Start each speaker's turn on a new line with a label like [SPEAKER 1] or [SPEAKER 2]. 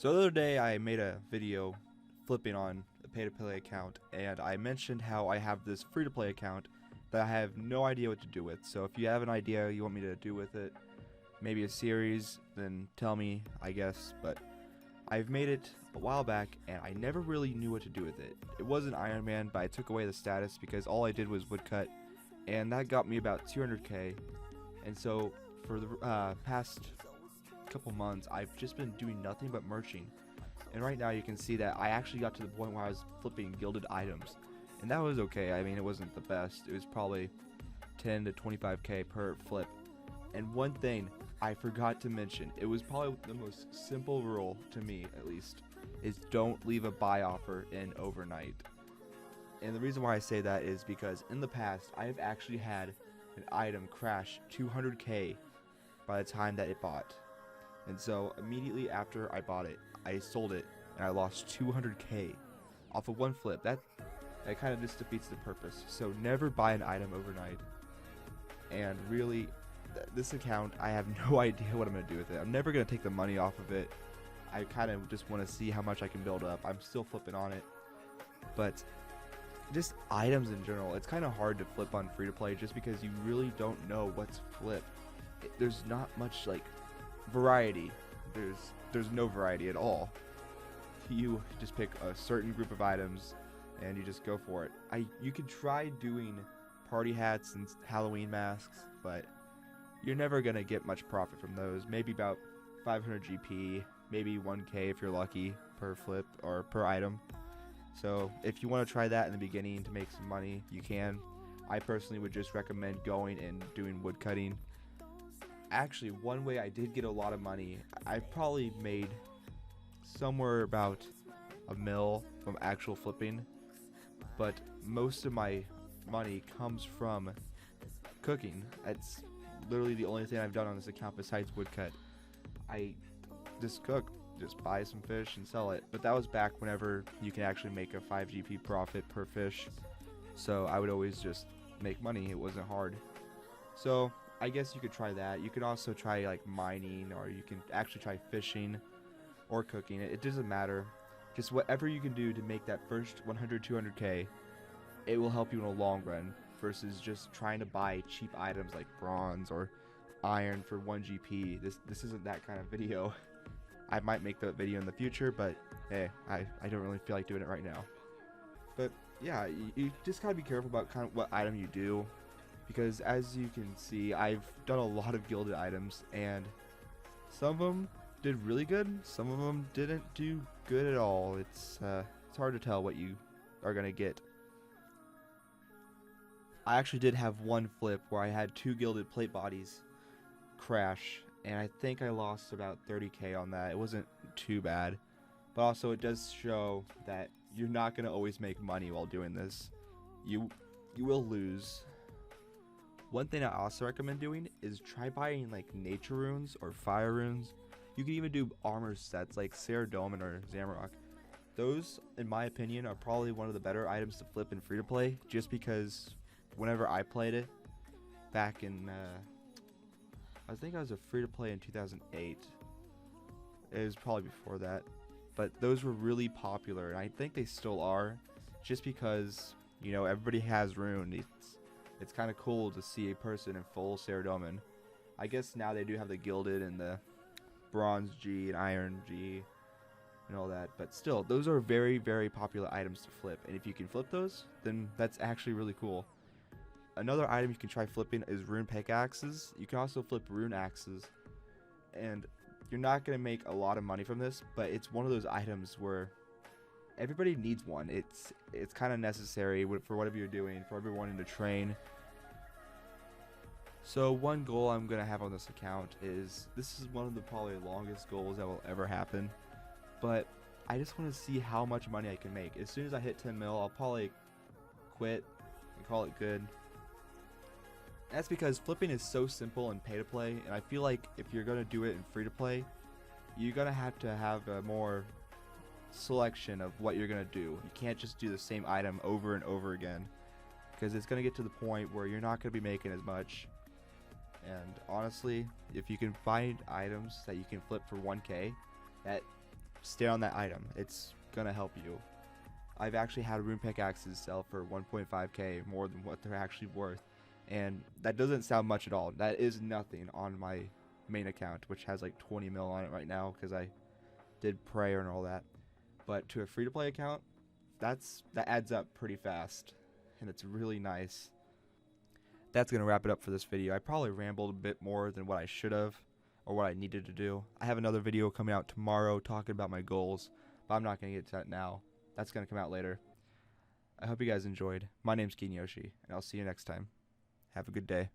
[SPEAKER 1] So the other day I made a video flipping on a pay-to-play account, and I mentioned how I have this free-to-play account that I have no idea what to do with. So if you have an idea you want me to do with it, maybe a series, then tell me, I guess. But I've made it a while back, and I never really knew what to do with it. It wasn't Iron Man, but I took away the status because all I did was woodcut, and that got me about 200k. And so for the past couple months, I've just been doing nothing but merching. And right now you can see that I actually got to the point where I was flipping gilded items, and that was okay. I mean, it wasn't the best. It was probably 10 to 25k per flip. And one thing I forgot to mention, it was probably the most simple rule to me, at least, is don't leave a buy offer in overnight. And the reason why I say that is because in the past I have actually had an item crash 200k by the time that it bought. And so immediately after I bought it, I sold it, and I lost 200k off of one flip. That kind of just defeats the purpose. So never buy an item overnight. And really, this account, I have no idea what I'm going to do with it. I'm never going to take the money off of it. I kind of just want to see how much I can build up. I'm still flipping on it. But just items in general, it's kind of hard to flip on free to play just because you really don't know what's flip. There's not much like variety. There's no variety at all. You just pick a certain group of items and you just go for it. You could try doing party hats and Halloween masks, but you're never gonna get much profit from those. Maybe about 500 GP, maybe 1k if you're lucky per flip or per item. So if you want to try that in the beginning to make some money, you can. I personally would just recommend going and doing wood cutting. Actually, one way I did get a lot of money, I probably made somewhere about $1 mil from actual flipping, but most of my money comes from cooking. That's literally the only thing I've done on this account besides woodcut. I just cook, just buy some fish and sell it. But that was back whenever you can actually make a 5 GP profit per fish, so I would always just make money. It wasn't hard. So I guess you could try that. You could also try like mining, or you can actually try fishing or cooking. It doesn't matter. Just whatever you can do to make that first 100, 200k, it will help you in the long run versus just trying to buy cheap items like bronze or iron for 1 GP. This isn't that kind of video. I might make the video in the future, but hey, I don't really feel like doing it right now. But yeah, you just gotta be careful about kind of what item you do, because as you can see, I've done a lot of gilded items, and some of them did really good, some of them didn't do good at all. It's hard to tell what you are gonna get. I actually did have one flip where I had 2 gilded plate bodies crash, and I think I lost about 30k on that. It wasn't too bad, but also it does show that you're not gonna always make money while doing this. You will lose. One thing I also recommend doing is try buying like nature runes or fire runes. You can even do armor sets like Ceradome or Zamrock. Those, in my opinion, are probably one of the better items to flip in free to play, just because whenever I played it back in I think I was a free to play in 2008. It was probably before that, but those were really popular, and I think they still are, just because, you know, everybody has rune. It's kind of cool to see a person in full Ceradome. I guess now they do have the gilded and the bronze G and iron G and all that, but still, those are very, very popular items to flip, and if you can flip those, then that's actually really cool. Another item you can try flipping is rune pickaxes. You can also flip rune axes, and you're not going to make a lot of money from this, but it's one of those items where everybody needs one. It's kind of necessary for whatever you're doing, for everyone in the train. So one goal I'm going to have on this account is, this is one of the probably longest goals that will ever happen, but I just want to see how much money I can make. As soon as I hit 10 mil, I'll probably quit and call it good. That's because flipping is so simple and pay to play, and I feel like if you're going to do it in free to play, you're going to have a more selection of what you're going to do. You can't just do the same item over and over again, because it's going to get to the point where you're not going to be making as much. And honestly, if you can find items that you can flip for 1k, that stay on that item. It's gonna help you. I've actually had rune pickaxes sell for 1.5k more than what they're actually worth, and that doesn't sound much at all. That is nothing on my main account, which has like 20 mil on it right now because I did prayer and all that. But to a free-to-play account, that adds up pretty fast, and it's really nice. That's gonna wrap it up for this video. I probably rambled a bit more than what I should have or what I needed to do. I have another video coming out tomorrow talking about my goals, but I'm not gonna get to that now. That's gonna come out later. I hope you guys enjoyed. My name's Kinyoshi, and I'll see you next time. Have a good day.